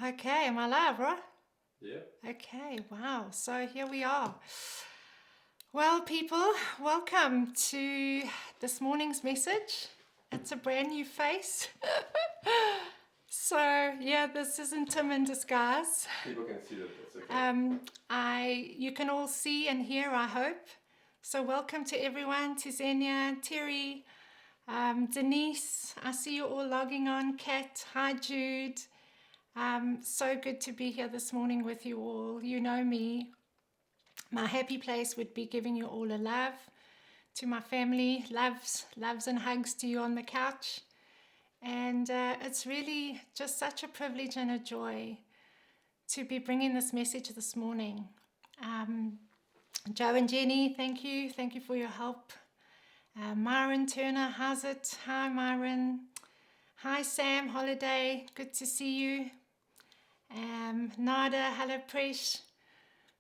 Okay, am I live, right? Yeah. Okay, wow. So here we are. Well, people, welcome to this morning's message. It's a brand new face. So, yeah, this isn't Tim in disguise. People can see that. That's okay. You can all see and hear, I hope. So, welcome to everyone, to Xenia, Terry, Denise. I see you all logging on. Kat, hi, Jude. So good to be here this morning with you all. You know me. My happy place would be giving you all a love. To my family, loves and hugs to you on the couch. And it's really just such a privilege and a joy to be bringing this message this morning. Joe and Jenny, thank you. Thank you for your help. Myron Turner, how's it? Hi, Myron. Hi, Sam Holiday. Good to see you. Nada, hello, Presh.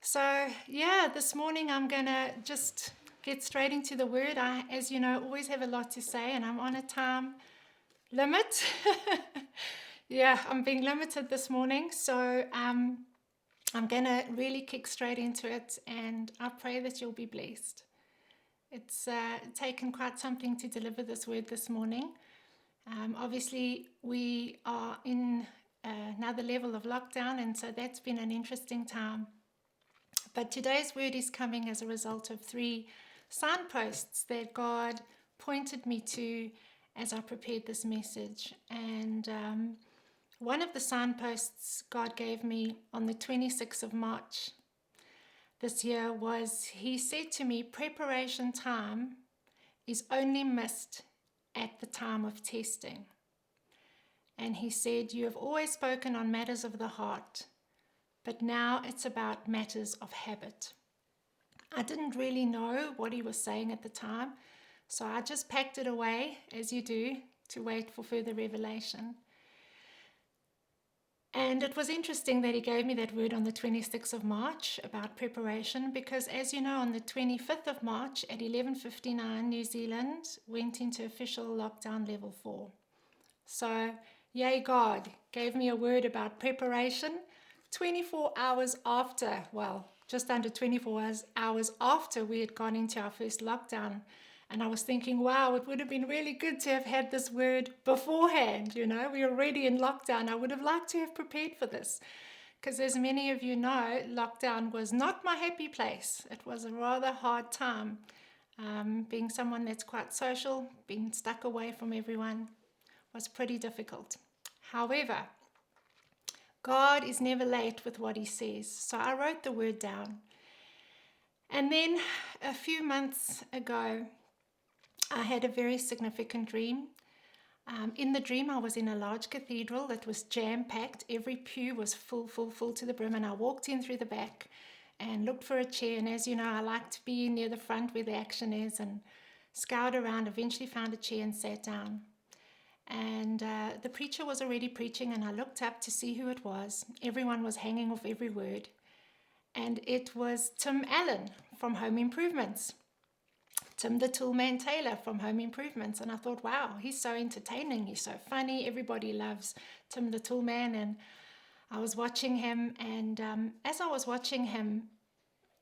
So, yeah, this morning I'm going to just get straight into the word. I, as you know, always have a lot to say, and I'm on a time limit. Yeah, I'm being limited this morning. So, I'm going to really kick straight into it, and I pray that you'll be blessed. It's taken quite something to deliver this word this morning. Obviously, we are in another level of lockdown, and so that's been an interesting time. But today's word is coming as a result of 3 signposts that God pointed me to as I prepared this message. And one of the signposts God gave me on the 26th of March this year was, He said to me, preparation time is only missed at the time of testing. And He said, you have always spoken on matters of the heart, but now it's about matters of habit. I didn't really know what He was saying at the time, so I just packed it away, as you do, to wait for further revelation. And it was interesting that He gave me that word on the 26th of March about preparation, because as you know, on the 25th of March at 11:59, New Zealand went into official lockdown level 4. So, yay, God gave me a word about preparation 24 hours after, well, just under 24 hours after we had gone into our first lockdown. And I was thinking, wow, it would have been really good to have had this word beforehand. You know, we were already in lockdown. I would have liked to have prepared for this. Because as many of you know, lockdown was not my happy place. It was a rather hard time. Being someone that's quite social, being stuck away from everyone was pretty difficult. However, God is never late with what He says. So I wrote the word down. And then a few months ago, I had a very significant dream. In the dream, I was in a large cathedral that was jam-packed. Every pew was full to the brim. And I walked in through the back and looked for a chair. And as you know, I like to be near the front where the action is, and scoured around, eventually found a chair and sat down. And the preacher was already preaching, and I looked up to see who it was. Everyone was hanging off every word. And it was Tim Allen from Home Improvements. Tim the Toolman Taylor from Home Improvements. And I thought, wow, he's so entertaining. He's so funny. Everybody loves Tim the Toolman. And I was watching him. And as I was watching him,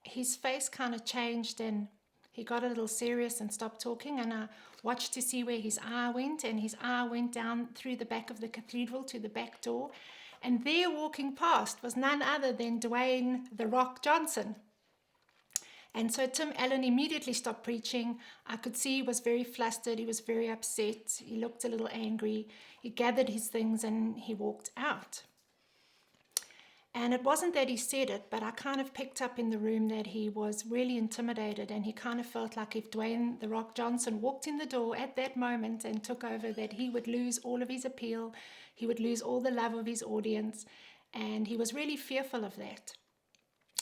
his face kind of changed, and he got a little serious and stopped talking, and I watched to see where his eye went, and his eye went down through the back of the cathedral to the back door, and there walking past was none other than Dwayne "The Rock" Johnson. And so Tim Allen immediately stopped preaching. I could see he was very flustered, he was very upset, he looked a little angry. He gathered his things and he walked out. And it wasn't that he said it, but I kind of picked up in the room that he was really intimidated, and he kind of felt like if Dwayne "The Rock" Johnson walked in the door at that moment and took over, that he would lose all of his appeal, he would lose all the love of his audience, and he was really fearful of that.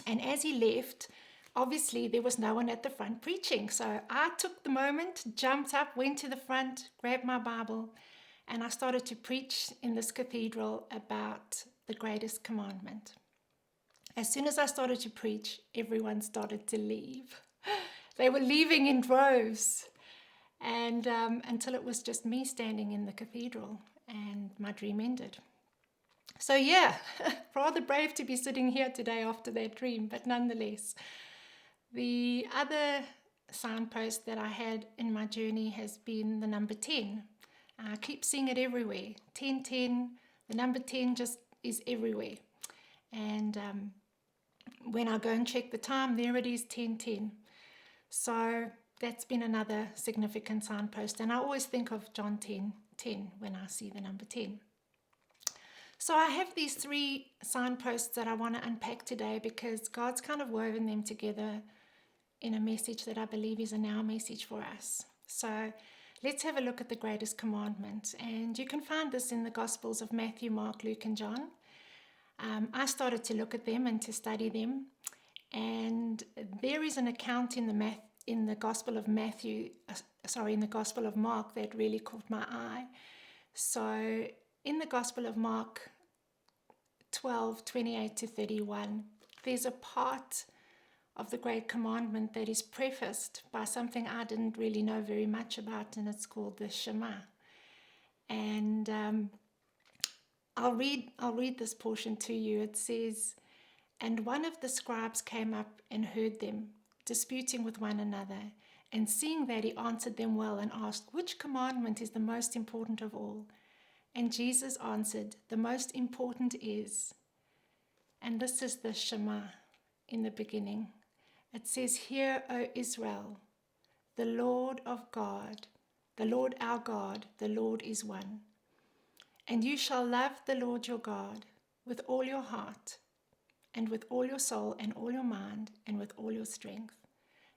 And as he left, obviously there was no one at the front preaching, so I took the moment, jumped up, went to the front, grabbed my Bible, and I started to preach in this cathedral about the greatest commandment. As soon as I started to preach, everyone started to leave. They were leaving in droves, and until it was just me standing in the cathedral, and my dream ended. So yeah, rather brave to be sitting here today after that dream, but nonetheless. The other signpost that I had in my journey has been the number 10. I keep seeing it everywhere. 10, 10, the number 10 just is everywhere. And when I go and check the time, there it is, 10, 10. So that's been another significant signpost. And I always think of John 10, 10 when I see the number 10. So I have these three signposts that I want to unpack today because God's kind of woven them together in a message that I believe is a now message for us. So let's have a look at the greatest commandment. And you can find this in the Gospels of Matthew, Mark, Luke, and John. I started to look at them and to study them. And there is an account in the Gospel of in the Gospel of Mark that really caught my eye. So in the Gospel of Mark 12:28 to 31, there's a part of the Great Commandment that is prefaced by something I didn't really know very much about, and it's called the Shema. And I'll read this portion to you. It says, "And one of the scribes came up and heard them disputing with one another, and seeing that, he answered them well and asked, 'Which commandment is the most important of all?' And Jesus answered, 'The most important is,'" and this is the Shema in the beginning. It says, "Hear, O Israel, the Lord our God, the Lord is one. And you shall love the Lord your God with all your heart, and with all your soul, and all your mind, and with all your strength.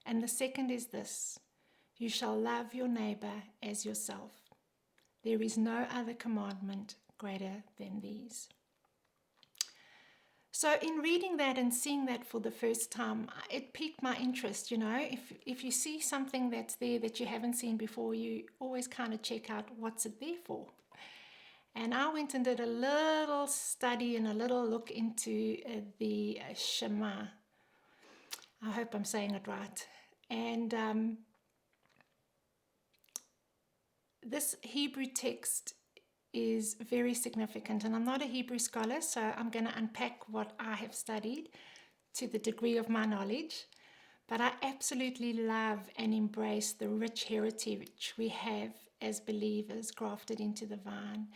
And the second is this, you shall love your neighbor as yourself. There is no other commandment greater than these." So in reading that and seeing that for the first time, it piqued my interest. If you see something that's there that you haven't seen before, you always kind of check out what's it there for. And I went and did a little study and a little look into the Shema. I hope I'm saying it right. And this Hebrew text is very significant, and I'm not a Hebrew scholar, so I'm going to unpack what I have studied to the degree of my knowledge. But I absolutely love and embrace the rich heritage we have as believers grafted into the vine.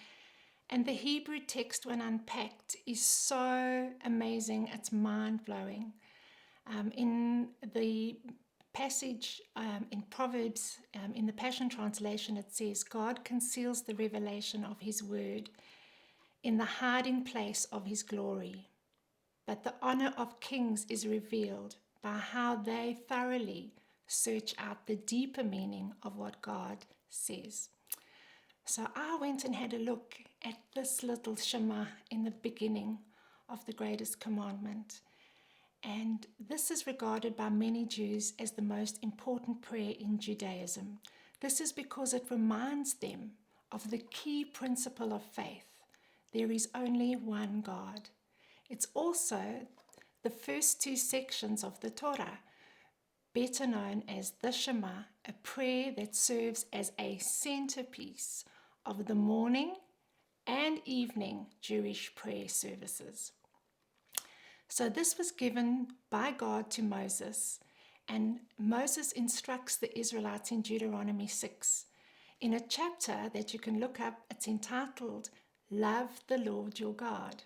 And the Hebrew text, when unpacked, is so amazing, it's mind-blowing. In the passage in Proverbs, in the Passion Translation, it says, "God conceals the revelation of his word in the hiding place of his glory. But the honor of kings is revealed by how they thoroughly search out the deeper meaning of what God says." So I went and had a look at this little Shema in the beginning of the greatest commandment. And this is regarded by many Jews as the most important prayer in Judaism. This is because it reminds them of the key principle of faith. There is only one God. It's also the first two sections of the Torah, better known as the Shema, a prayer that serves as a centerpiece of the morning and evening Jewish prayer services. So this was given by God to Moses, and Moses instructs the Israelites in Deuteronomy 6. In a chapter that you can look up, it's entitled, "Love the Lord your God."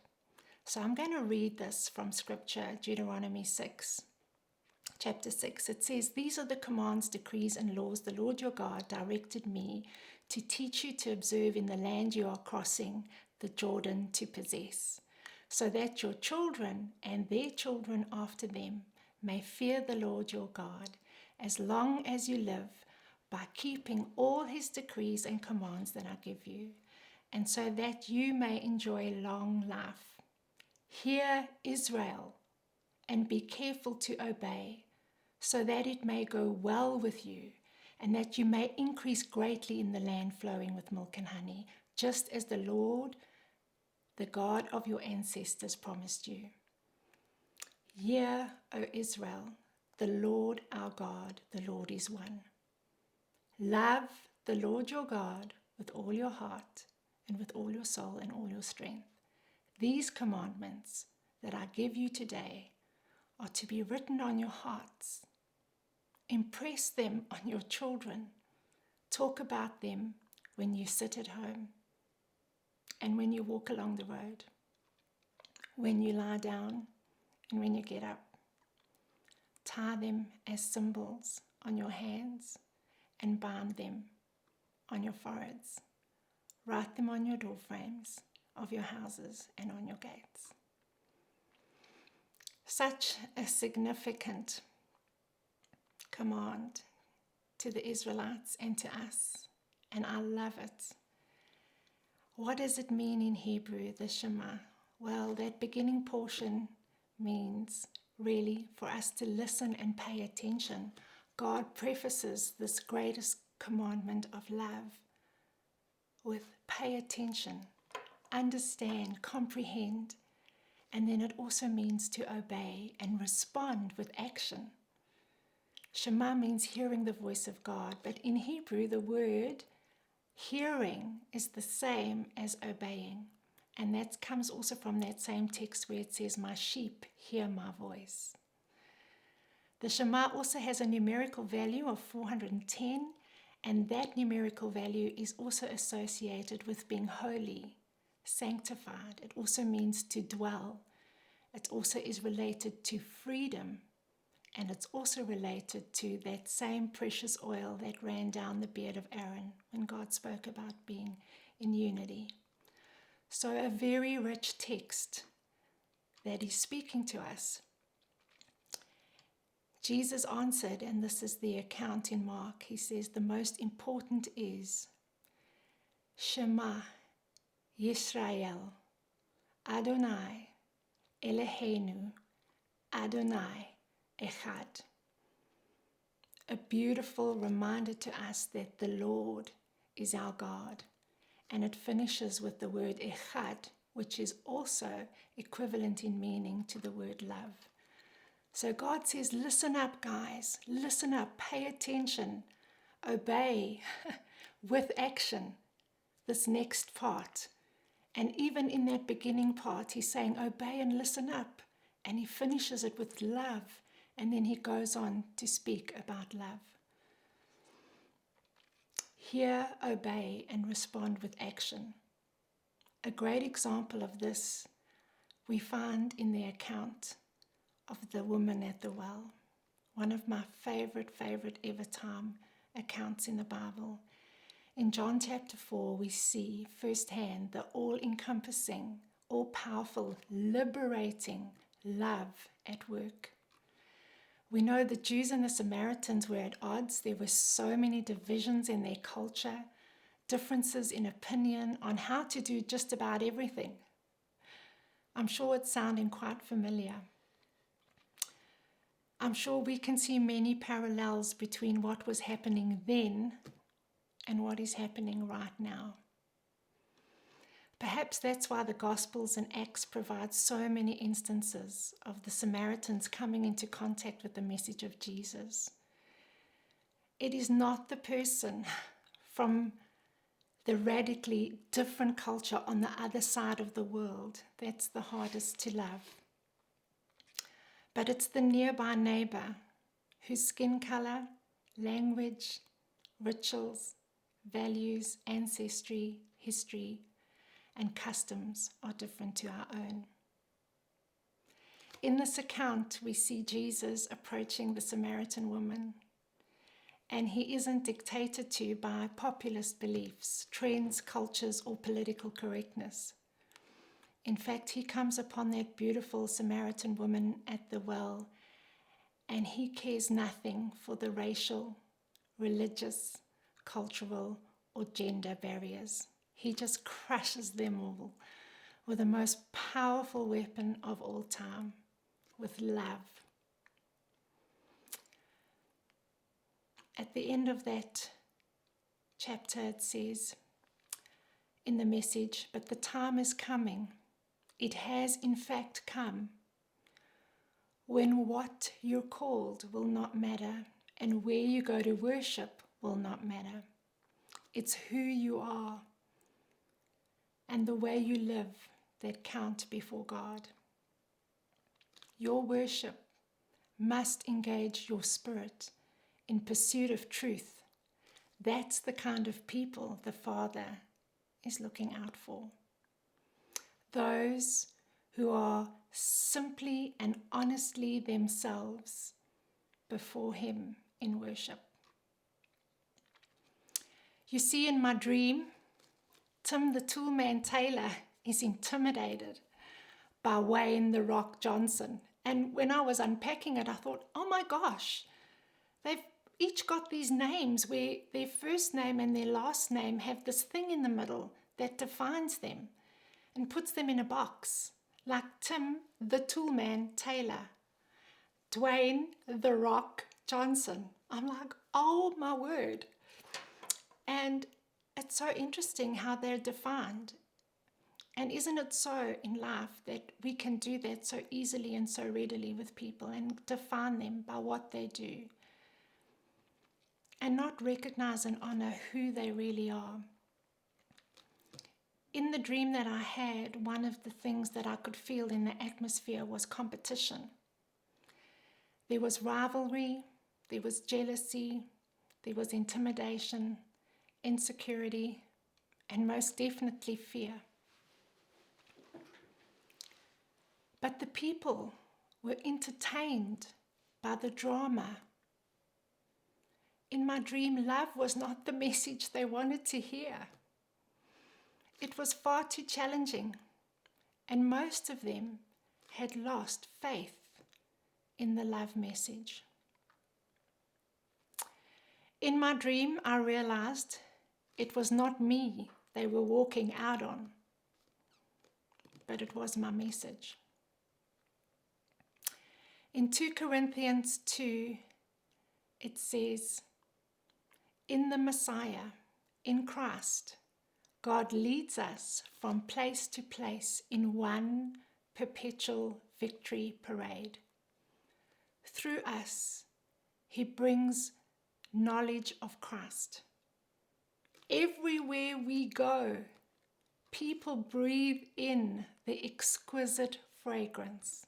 So I'm going to read this from Scripture, Deuteronomy 6. Chapter 6, it says, "These are the commands, decrees, and laws the Lord your God directed me to teach you to observe in the land you are crossing the Jordan to possess, so that your children and their children after them may fear the Lord your God as long as you live, by keeping all his decrees and commands that I give you, and so that you may enjoy long life. Hear, Israel, and be careful to obey, so that it may go well with you, and that you may increase greatly in the land flowing with milk and honey, just as the Lord, the God of your ancestors, promised you. Hear, O Israel, the Lord our God, the Lord is one. Love the Lord your God with all your heart and with all your soul and all your strength. These commandments that I give you today are to be written on your hearts. Impress them on your children. Talk about them when you sit at home and when you walk along the road, when you lie down and when you get up. Tie them as symbols on your hands and bind them on your foreheads. Write them on your door frames of your houses and on your gates. Such a significant command to the Israelites and to us, and I love it. What does it mean in Hebrew, the Shema? Well, that beginning portion means really for us to listen and pay attention. God prefaces this greatest commandment of love with pay attention, understand, comprehend, and then it also means to obey and respond with action. Shema means hearing the voice of God, but in Hebrew the word hearing is the same as obeying, and that comes also from that same text where it says, my sheep hear my voice. The Shema also has a numerical value of 410, and that numerical value is also associated with being holy, sanctified. It also means to dwell. It also is related to freedom, and it's also related to that same precious oil that ran down the beard of Aaron when God spoke about being in unity. So a very rich text that is speaking to us. Jesus answered, and this is the account in Mark, he says, the most important is Shema Yisrael, Adonai Eloheinu, Adonai Echad. A beautiful reminder to us that the Lord is our God. And it finishes with the word Echad, which is also equivalent in meaning to the word love. So God says, listen up, guys. Listen up. Pay attention. Obey with action this next part. And even in that beginning part, he's saying, obey and listen up. And he finishes it with love. And then he goes on to speak about love. Hear, obey, and respond with action. A great example of this we find in the account of the woman at the well. One of my favorite ever time accounts in the Bible. In John chapter 4, we see firsthand the all-encompassing, all-powerful, liberating love at work. We know the Jews and the Samaritans were at odds. There were so many divisions in their culture, differences in opinion on how to do just about everything. I'm sure it's sounding quite familiar. I'm sure we can see many parallels between what was happening then and what is happening right now. Perhaps that's why the Gospels and Acts provide so many instances of the Samaritans coming into contact with the message of Jesus. It is not the person from the radically different culture on the other side of the world that's the hardest to love. But it's the nearby neighbor whose skin color, language, rituals, values, ancestry, history, and customs are different to our own. In this account, we see Jesus approaching the Samaritan woman, and he isn't dictated to by populist beliefs, trends, cultures, or political correctness. In fact, he comes upon that beautiful Samaritan woman at the well, and he cares nothing for the racial, religious, cultural, or gender barriers. He just crushes them all with the most powerful weapon of all time, with love. At the end of that chapter, it says in the message, but the time is coming. It has in fact come when what you're called will not matter and where you go to worship will not matter. It's who you are and the way you live that count before God. Your worship must engage your spirit in pursuit of truth. That's the kind of people the Father is looking out for. Those who are simply and honestly themselves before Him in worship. You see, in my dream, Tim the Toolman Taylor is intimidated by Wayne the Rock Johnson. And when I was unpacking it, I thought, oh my gosh, they've each got these names where their first name and their last name have this thing in the middle that defines them and puts them in a box, like Tim the Toolman Taylor, Dwayne the Rock Johnson. I'm like, oh my word. And it's so interesting how they're defined. And isn't it so in life that we can do that so easily and so readily with people and define them by what they do and not recognize and honor who they really are? In the dream that I had, one of the things that I could feel in the atmosphere was competition. There was rivalry, there was jealousy, there was intimidation, insecurity, and most definitely fear. But the people were entertained by the drama. In my dream, love was not the message they wanted to hear. It was far too challenging, and most of them had lost faith in the love message. In my dream, I realized it was not me they were walking out on, but it was my message. In 2 Corinthians 2, it says, in the Messiah, in Christ, God leads us from place to place in one perpetual victory parade. Through us, He brings knowledge of Christ. Everywhere we go, people breathe in the exquisite fragrance.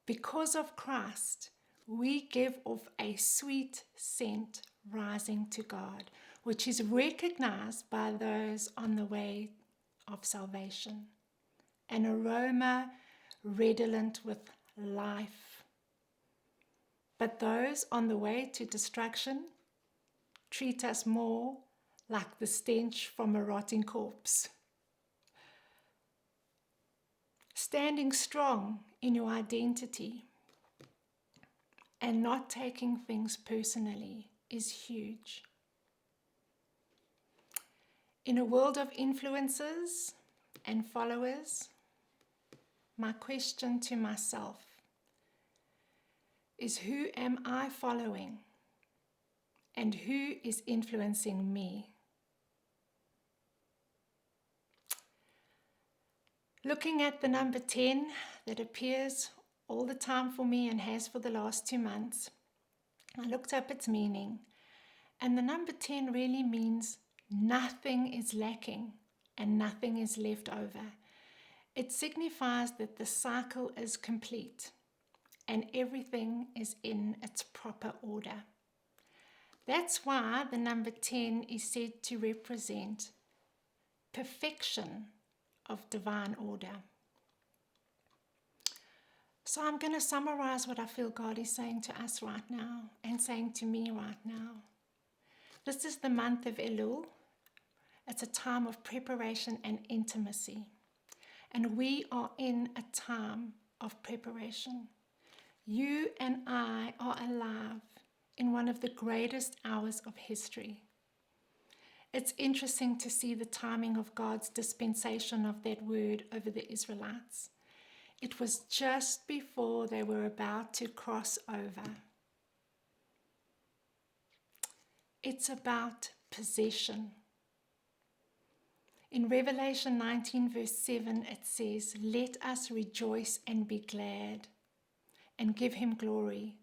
Because of Christ, we give off a sweet scent rising to God, which is recognized by those on the way of salvation. An aroma redolent with life. But those on the way to destruction treat us more like the stench from a rotting corpse. Standing strong in your identity and not taking things personally is huge. In a world of influencers and followers, my question to myself is, who am I following and who is influencing me? Looking at the number 10 that appears all the time for me and has for the last 2 months, I looked up its meaning, and the number 10 really means nothing is lacking and nothing is left over. It signifies that the cycle is complete and everything is in its proper order. That's why the number 10 is said to represent perfection of divine order. So I'm going to summarize what I feel God is saying to us right now and saying to me right now. This is the month of Elul. It's a time of preparation and intimacy. And we are in a time of preparation. You and I are alive in one of the greatest hours of history. It's interesting to see the timing of God's dispensation of that word over the Israelites. It was just before they were about to cross over. It's about possession. In Revelation 19 verse 7 it says, "Let us rejoice and be glad and give Him glory,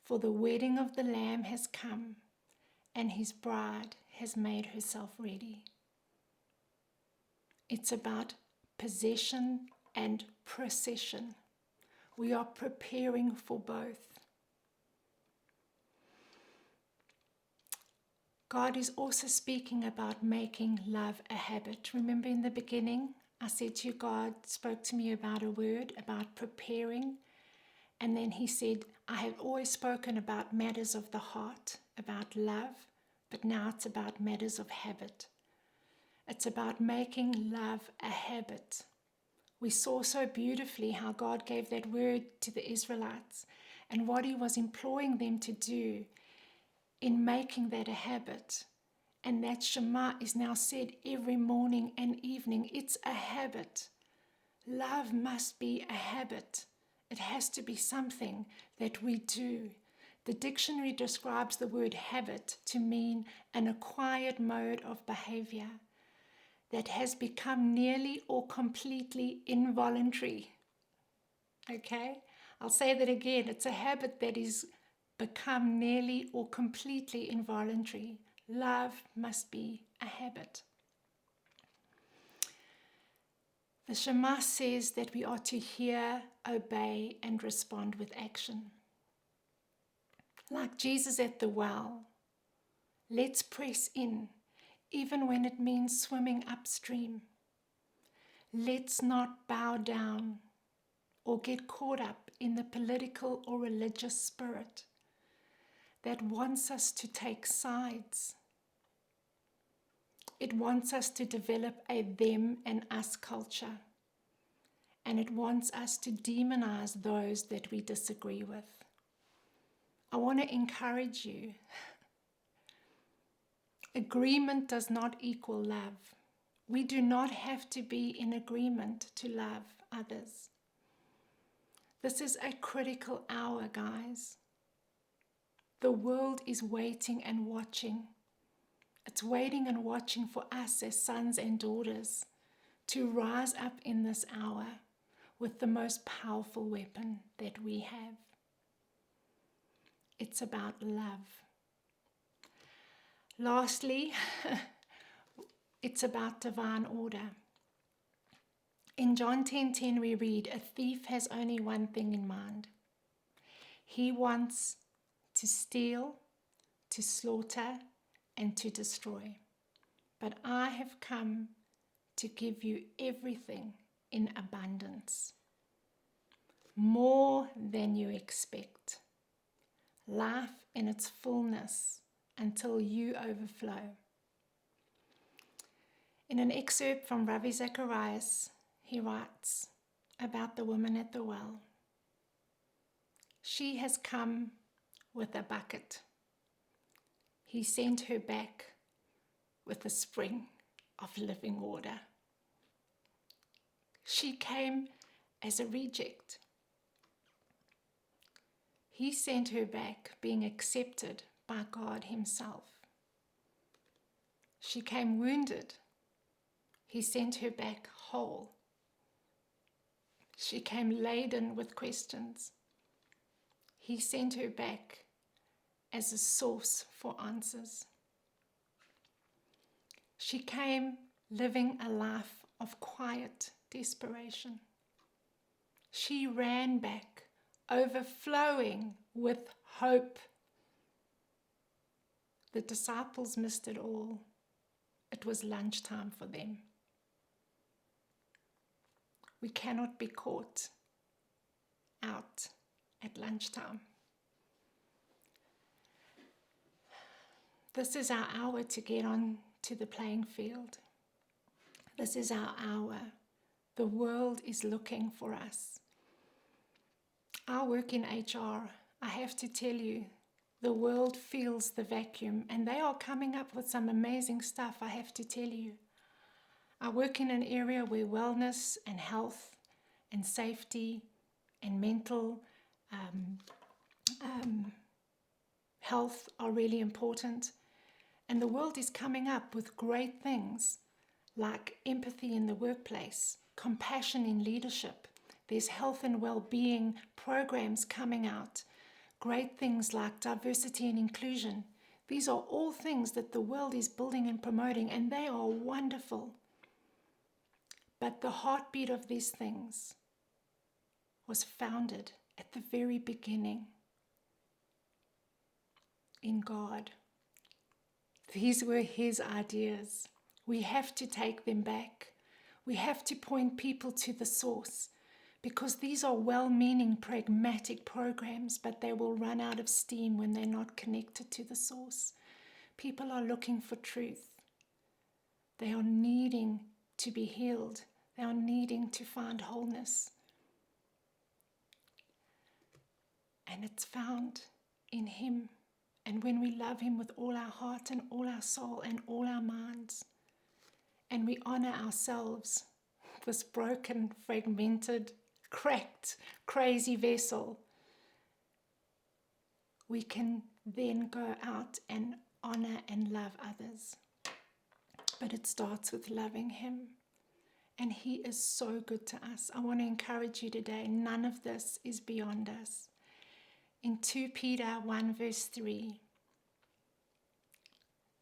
for the wedding of the Lamb has come, and His bride has made herself ready." It's about possession and procession. We are preparing for both. God is also speaking about making love a habit. Remember in the beginning, I said to you, God spoke to me about a word, about preparing. And then he said, I have always spoken about matters of the heart, about love, but now it's about matters of habit. It's about making love a habit. We saw so beautifully how God gave that word to the Israelites and what he was imploring them to do in making that a habit. And that Shema is now said every morning and evening. It's a habit. Love must be a habit. It has to be something that we do. The dictionary describes the word habit to mean an acquired mode of behavior that has become nearly or completely involuntary. Okay? I'll say that again. It's a habit that is become nearly or completely involuntary. Love must be a habit. The Shema says that we are to hear, obey, and respond with action. Like Jesus at the well, let's press in, even when it means swimming upstream. Let's not bow down or get caught up in the political or religious spirit that wants us to take sides. It wants us to develop a them and us culture. And it wants us to demonize those that we disagree with. I want to encourage you. Agreement does not equal love. We do not have to be in agreement to love others. This is a critical hour, guys. The world is waiting and watching. It's waiting and watching for us as sons and daughters to rise up in this hour with the most powerful weapon that we have. It's about love. Lastly, it's about divine order. In John 10:10 we read, a thief has only one thing in mind. He wants to steal, to slaughter, and to destroy. But I have come to give you everything in abundance. More than you expect. Life in its fullness until you overflow. In an excerpt from Ravi Zacharias, he writes about the woman at the well. She has come with a bucket. He sent her back with a spring of living water. She came as a reject. He sent her back being accepted by God himself. She came wounded. He sent her back whole. She came laden with questions. He sent her back as a source for answers. She came living a life of quiet desperation. She ran back, overflowing with hope. The disciples missed it all. It was lunchtime for them. We cannot be caught out at lunchtime. This is our hour to get on to the playing field. This is our hour. The world is looking for us. I work in HR. I have to tell you, the world feels the vacuum, and they are coming up with some amazing stuff, I have to tell you. I work in an area where wellness and health and safety and mental health are really important. And the world is coming up with great things like empathy in the workplace, compassion in leadership. There's health and well-being programs coming out. Great things like diversity and inclusion. These are all things that the world is building and promoting, and they are wonderful. But the heartbeat of these things was founded at the very beginning in God. These were his ideas. We have to take them back. We have to point people to the source, because these are well-meaning, pragmatic programs, but they will run out of steam when they're not connected to the source. People are looking for truth. They are needing to be healed. They are needing to find wholeness. And it's found in him. And when we love him with all our heart and all our soul and all our minds, and we honor ourselves, this broken, fragmented, cracked, crazy vessel, we can then go out and honor and love others. But it starts with loving him. And he is so good to us. I want to encourage you today, none of this is beyond us. In 2 Peter 1 verse 3,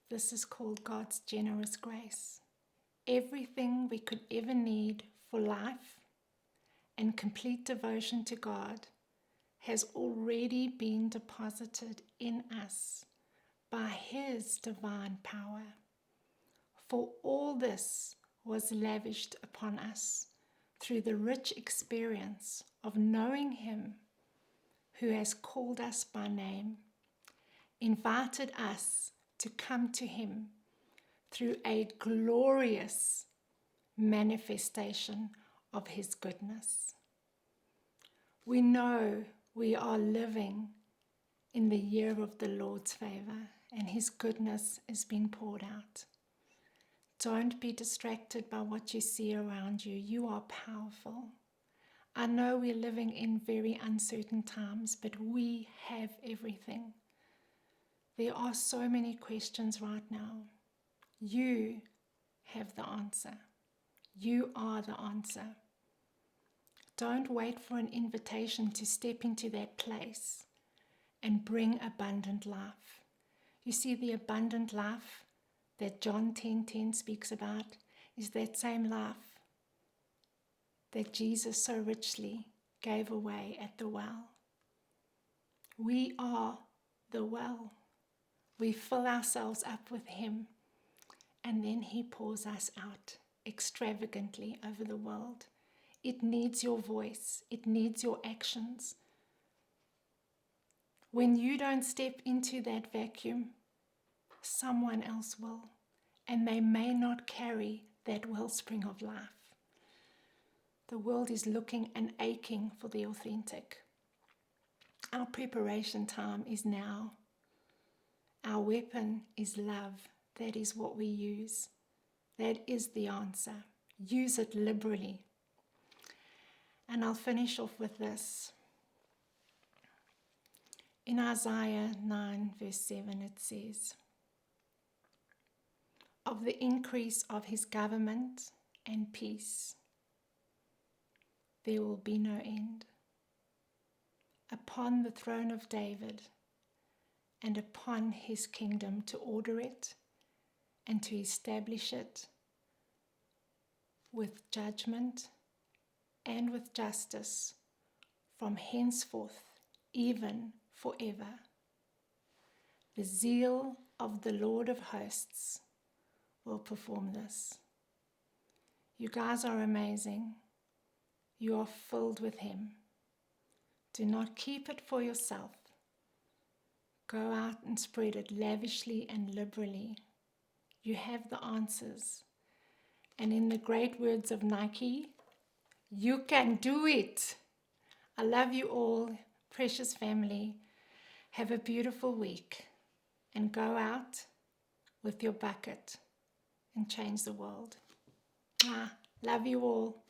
this is called God's generous grace. Everything we could ever need for life and complete devotion to God has already been deposited in us by his divine power. For all this was lavished upon us through the rich experience of knowing him who has called us by name, invited us to come to him through a glorious manifestation of his goodness. We know we are living in the year of the Lord's favor, and his goodness is being poured out. Don't be distracted by what you see around you. You are powerful. I know we're living in very uncertain times, but we have everything. There are so many questions right now. You have the answer. You are the answer. Don't wait for an invitation to step into that place and bring abundant life. You see, the abundant life that John 10:10 speaks about is that same life that Jesus so richly gave away at the well. We are the well. We fill ourselves up with him, and then he pours us out extravagantly over the world. It needs your voice. It needs your actions. When you don't step into that vacuum, someone else will, and they may not carry that wellspring of life. The world is looking and aching for the authentic. Our preparation time is now. Our weapon is love. That is what we use. That is the answer. Use it liberally. And I'll finish off with this. In Isaiah 9 verse 7 it says, of the increase of his government and peace there will be no end, upon the throne of David and upon his kingdom, to order it and to establish it with judgment and with justice from henceforth, even forever. The zeal of the Lord of hosts will perform this. You guys are amazing. You are filled with him. Do not keep it for yourself. Go out and spread it lavishly and liberally. You have the answers. And in the great words of Nike, you can do it. I love you all, precious family. Have a beautiful week and go out with your bucket and change the world. Love you all.